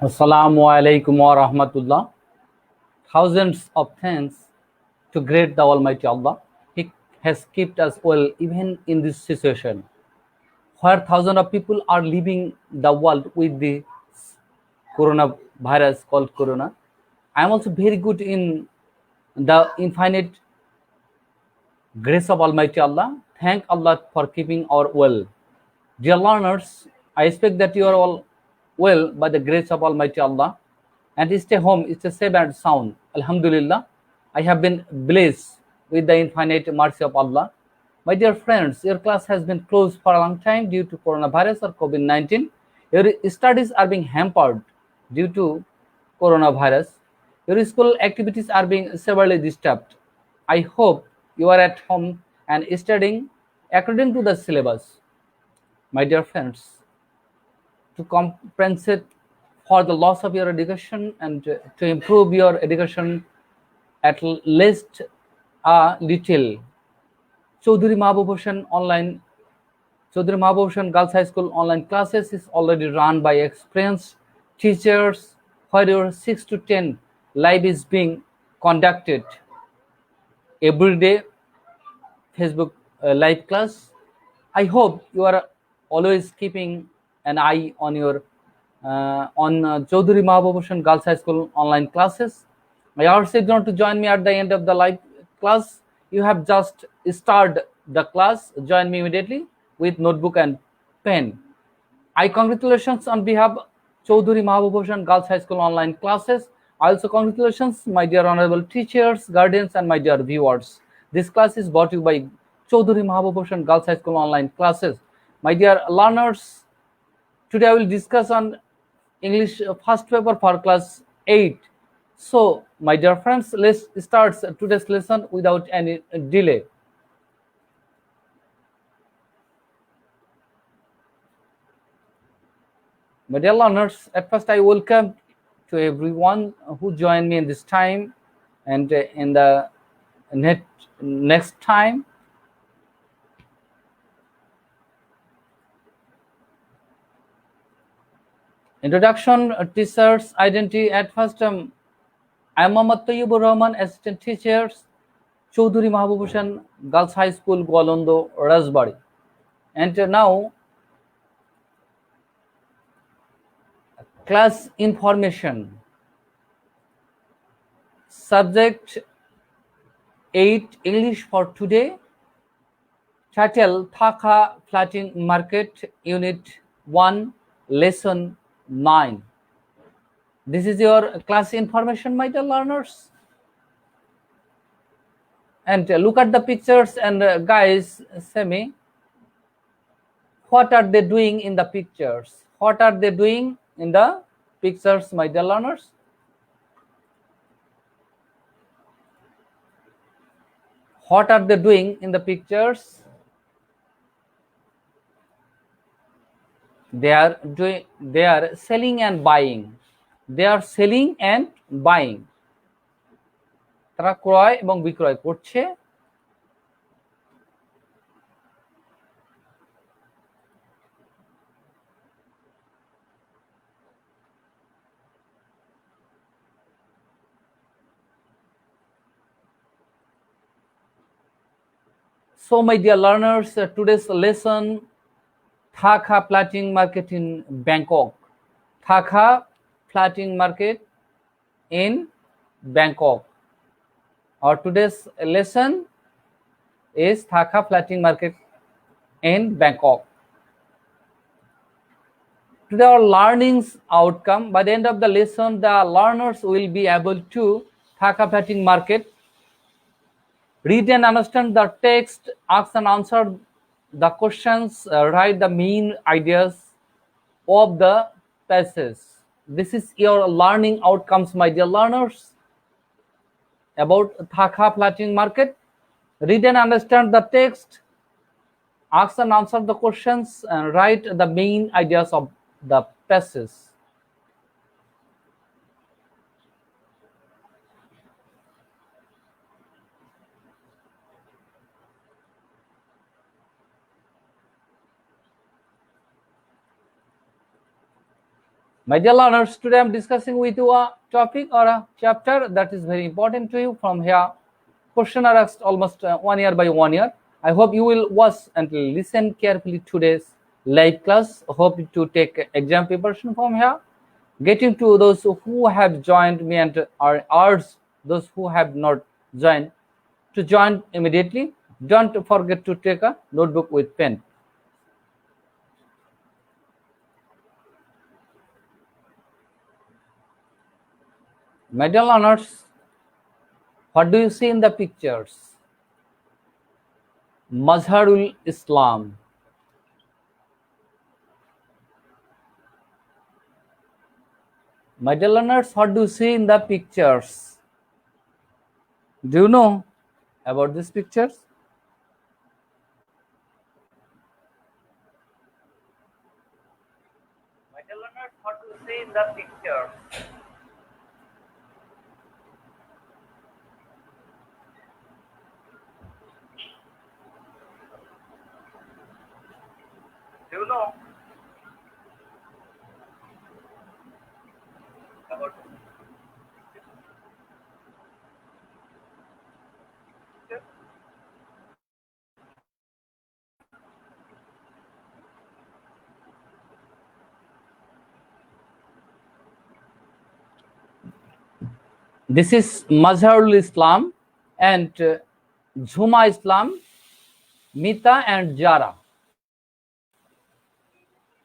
Assalamu alaikum wa rahmatullah. Thousands of thanks to great the Almighty Allah. He has kept us well even in this situation where thousands of people are leaving the world with the coronavirus called corona. I am also very good in the infinite grace of Almighty Allah. Thank Allah for keeping our well. Dear learners, I expect that you are all well by the grace of Almighty Allah and stay home, stay safe and sound. Alhamdulillah, I have been blessed with the infinite mercy of Allah. My dear friends, your class has been closed for a long time due to coronavirus or COVID-19. Your studies are being hampered due to coronavirus. Your school activities are being severely disturbed. I hope you are at home and studying according to the syllabus. My dear friends, to compensate for the loss of your education and to improve your education at least a little, Chaudhary Mahbub Hossain Girls High School online classes is already run by experienced teachers where your 6 to 10 live is being conducted every day. Facebook live class. I hope you are always keeping an eye on your Chaudhary Mahbub Hossain Girls High School online classes. I urge you not to join me at the end of the live class. You have just started the class. Join me immediately with notebook and pen. I congratulations on behalf of Chaudhary Mahbub Hossain Girls High School online classes. I also congratulations my dear honorable teachers, guardians and my dear viewers. This class is brought to you by Chaudhary Mahbub Hossain Girls High School online classes. My dear learners, today I will discuss on English first paper for class 8. So, my dear friends, let's start today's lesson without any delay. My dear learners, at first I welcome to everyone who joined me in this time and in the next time. Introduction, teachers, identity. At first, I am Mohammad Tayyibur Rahman, assistant teachers, Chaudhary Mahbub Hossain Girls High School, Gwalondo, Rajbari. And now, class information. Subject 8, English for today. Title, Dhaka Floating Market, Unit 1, Lesson 9. This is your class information, my dear learners. And look at the pictures and guys, say me, what are they doing in the pictures? What are they doing in the pictures, my dear learners? What are they doing in the pictures? They are selling and buying. They are selling and buying. তারা ক্রয় এবং বিক্রয় করছে। So, my dear learners, today's lesson, Dhaka Floating Market in Bangkok. Dhaka Floating Market in Bangkok. Our today's lesson is Dhaka Floating Market in Bangkok. Today our learning's outcome, by the end of the lesson, the learners will be able to Dhaka Floating Market, read and understand the text, ask and answer the questions, write the main ideas of the passage. This is your learning outcomes, my dear learners, about Dhaka Floating Market. Read and understand the text, ask and answer the questions, and write the main ideas of the passage. My dear learners, today I'm discussing with you a topic or a chapter that is very important to you. From here, questions are asked almost 1 year by 1 year. I hope you will watch and listen carefully today's live class. Hope to take exam preparation from here. Getting to those who have joined me and are urged those who have not joined to join immediately. Don't forget to take a notebook with pen. My dear learners, what do you see in the pictures? Mazharul Islam. My dear learners, what do you see in the pictures? Do you know about these pictures? My dear learners, what do you see in the pictures? Do you know about this? This is Mazharul Islam and Juma Islam, Mita and Jara.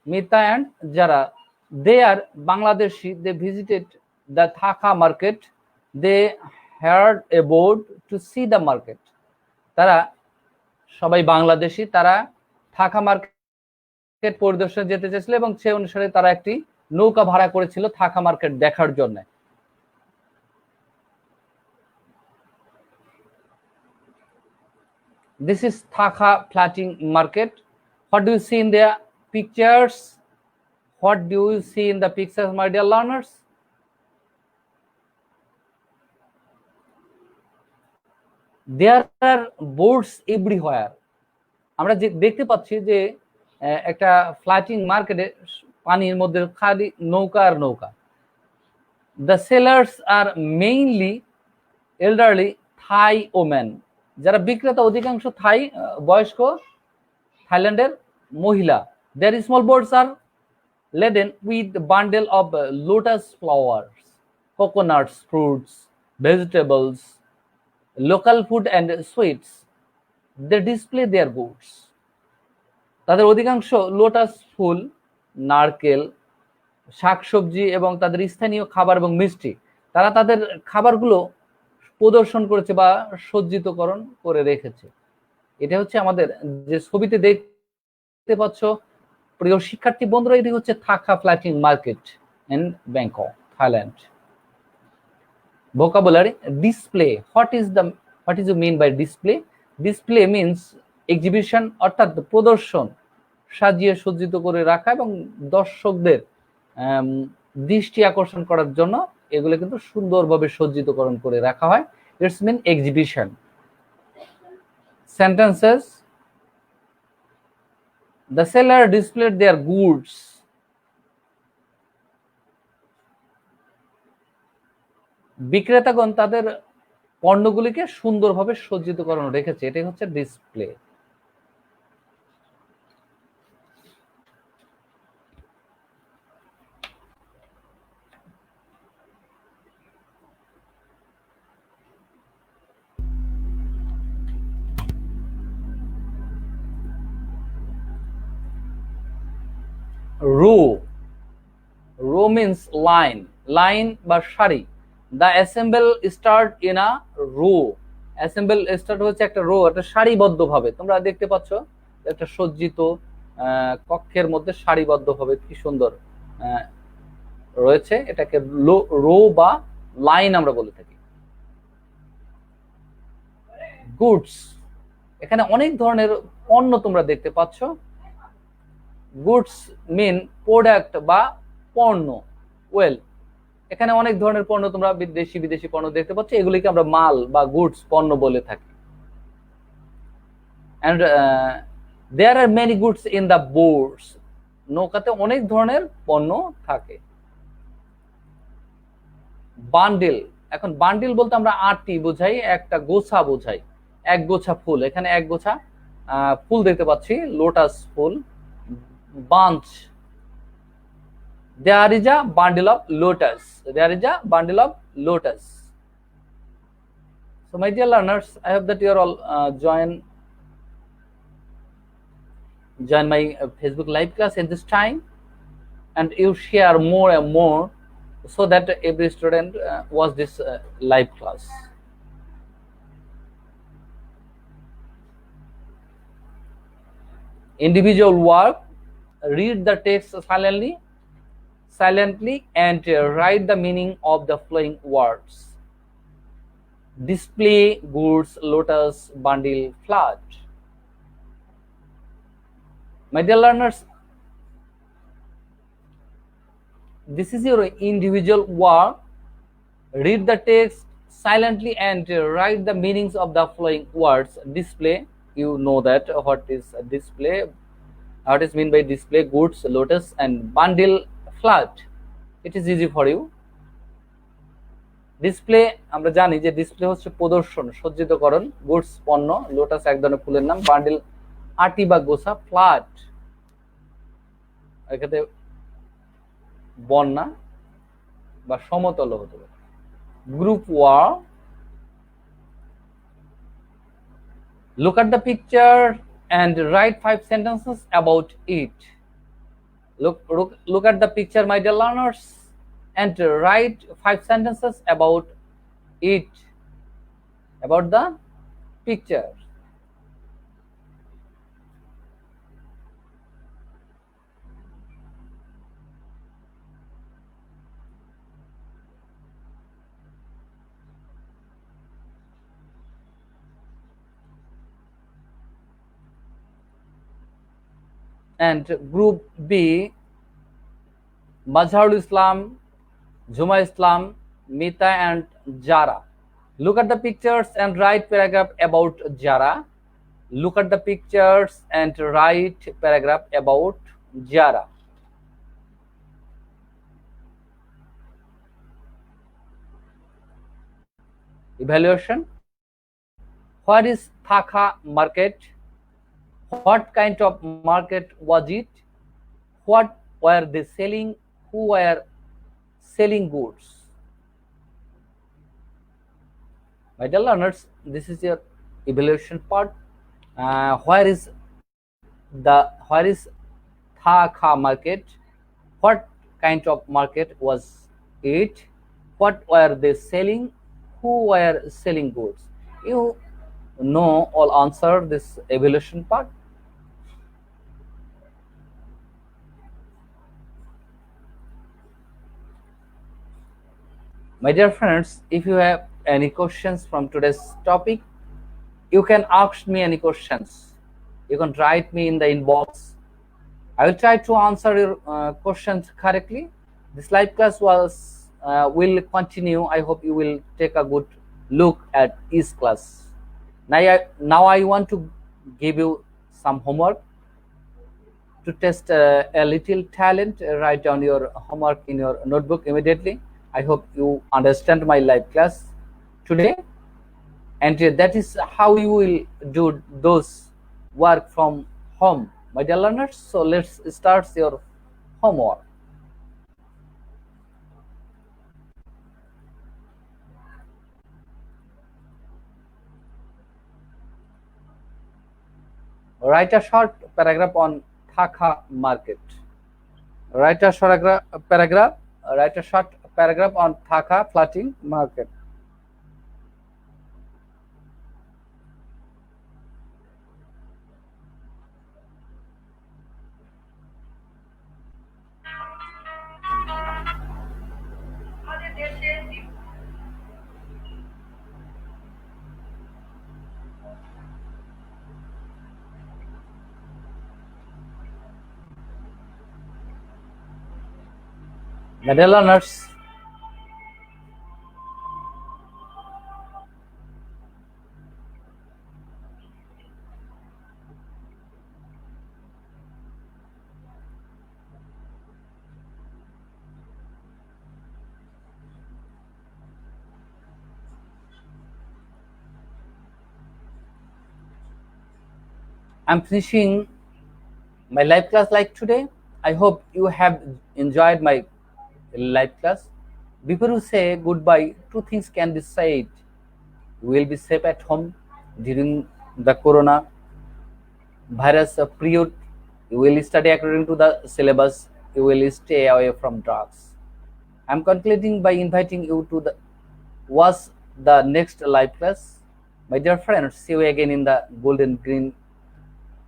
Mita and Jara. They are Bangladeshi. They visited the Dhaka market. They hired a boat to see the market. তারা সবাই বাংলাদেশি, তারা Dhaka market পরিদর্শনে যেতে চেয়েছিল এবং সেই অনুসারে তারা একটি নৌকা ভাড়া করেছিল ঢাকা মার্কেট দেখার জন্য। This is Dhaka floating market. What do you see in the pictures? What do you see in the pictures, my dear learners? There are boats everywhere. আমরা যে দেখতে পাচ্ছি যে একটা ফ্লাটিং মার্কেটে পানির মধ্যে খালি নৌকা আর নৌকা। The sellers are mainly elderly Thai women. যারা বিক্রেতা অধিকাংশ থাই বয়স্ক থাইল্যান্ডের মহিলা। Their small boats are laden with bundle of lotus flowers, coconuts, fruits, vegetables, local food and sweets. They display their goods. তাদের অধিকাংশ লোটাস ফুল, নারকেল, শাকসবজি এবং তাদের স্থানীয় খাবার এবং মিষ্টি তারা তাদের খাবারগুলো প্রদর্শন করেছে বা সজ্জিতকরণ করে রেখেছে। এটা হচ্ছে আমাদের যে ছবিতে দেখতে পাচ্ছ প্রিয় শিক্ষার্থী বন্ধুরা, এটি হচ্ছে থাকা flirting market in Bangkok, Thailand. vocabulary display, what is you mean by display? Display means exhibition, অর্থাৎ প্রদর্শন, সাজিয়ে সজ্জিত করে রাখা এবং দর্শকদের দৃষ্টি আকর্ষণ করার জন্য এগুলো কিন্তু সুন্দরভাবে সজ্জিতকরণ করে রাখা হয়। It's mean exhibition. Sentences, the seller displayed their goods. বিক্রেতাগণ তাদের পণ্যগুলিকে সুন্দরভাবে সজ্জিতকরণ রেখেছে, এটাই হচ্ছে ডিসপ্লে। row means line বা সারি। the assemble start in a row. assemble start হচ্ছে একটা রো, একটা সারিবদ্ধভাবে। তোমরা দেখতে পাচ্ছ একটা সজ্জিত কক্ষের মধ্যে সারিবদ্ধভাবে কি সুন্দর রয়েছে, এটাকে রো বা লাইন আমরা বলে থাকি। গুডস, এখানে অনেক ধরনের পণ্য তোমরা দেখতে পাচ্ছ। গুডস মিন প্রোডাক্ট বা পণ্য। ওয়েল, এখানে অনেক ধরনের পণ্য তোমরা বিদেশি পণ্য দেখতে পাচ্ছ, এগুলিকে আমরা মাল বা গুডস পণ্য বলে থাকি। and there are many goods in the boats. নৌকাতে অনেক ধরনের পণ্য থাকে। বান্ডিল, এখন বান্ডিল বলতে আমরা আটটি বোঝাই, একটা গোছা বোঝাই, এক গোছা ফুল, এখানে এক গোছা ফুল দেখতে পাচ্ছি, lotus full. Bunch, there is a bundle of lotus, there is a bundle of lotus. So my dear learners, I hope that you are all join my Facebook live class in this time, and you share more and more so that every student watch this live class. Individual work, read the text silently and write the meaning of the following words. Display, goods, lotus, bundle, flood. My dear learners, this is your individual work. Read the text silently and write the meanings of the following words. Display, you know that what is a display, what is mean by display, goods, lotus, and bundle, flood. It is easy for you. Display, আমরা জানি যে display হচ্ছে প্রদর্শন, সজ্জিতকরণ, goods পণ্য, lotus এক ধরনের ফুলের নাম, বান্ডিল আটি বা গোছা, ফ্ল্যাট এক্ষেত্রে বন্যা বা সমতল হতে পারে। Group war, look at the picture and write 5 sentences about it. Look at the picture, my dear learners, and write 5 sentences about it, about the picture. And group B, Mazharul Islam, Juma Islam, Mita and Jara. Look at the pictures and write paragraph about Jara. Look at the pictures and write paragraph about Jara. Evaluation. What is Thaka market? What kind of market was it? What were they selling? Who were selling goods? My dear learners, this is your evaluation part. Where is Thaka market? What kind of market was it? What were they selling? Who were selling goods? You know all answer this evaluation part. My dear friends, if you have any questions from today's topic, you can ask me any questions. You can write me in the inbox. I will try to answer your questions correctly. This live class will continue. I hope you will take a good look at each class. Now I want to give you some homework to test a little talent. Write down your homework in your notebook immediately. I hope you understand my live class today, and that is how you will do those work from home, my dear learners. So let's start your homework. Write a short paragraph on Thaka market. Write a short paragraph on Thaka floating market. My dear learners, I'm finishing my live class like today. I hope you have enjoyed my live class. Before you say goodbye, two things can be said. You will be safe at home during the corona virus period. You will study according to the syllabus. You will stay away from drugs. I'm concluding by inviting you to watch the next live class. My dear friends, see you again in the golden green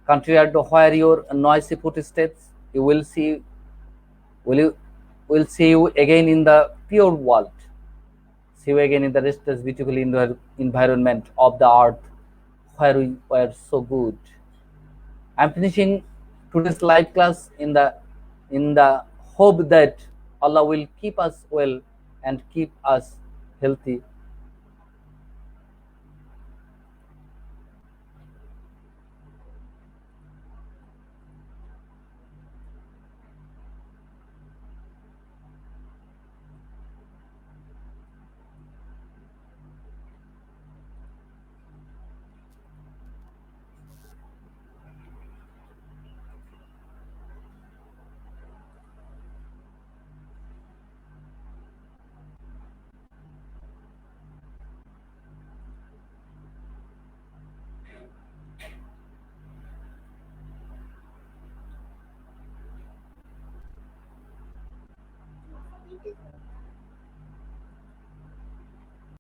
countryyard where your noisy footsteps you will you will see you again in the pure world. See you again in the restless, beautiful environment of the earth where we were so good. I'm finishing today's live class in the hope that Allah will keep us well and keep us healthy.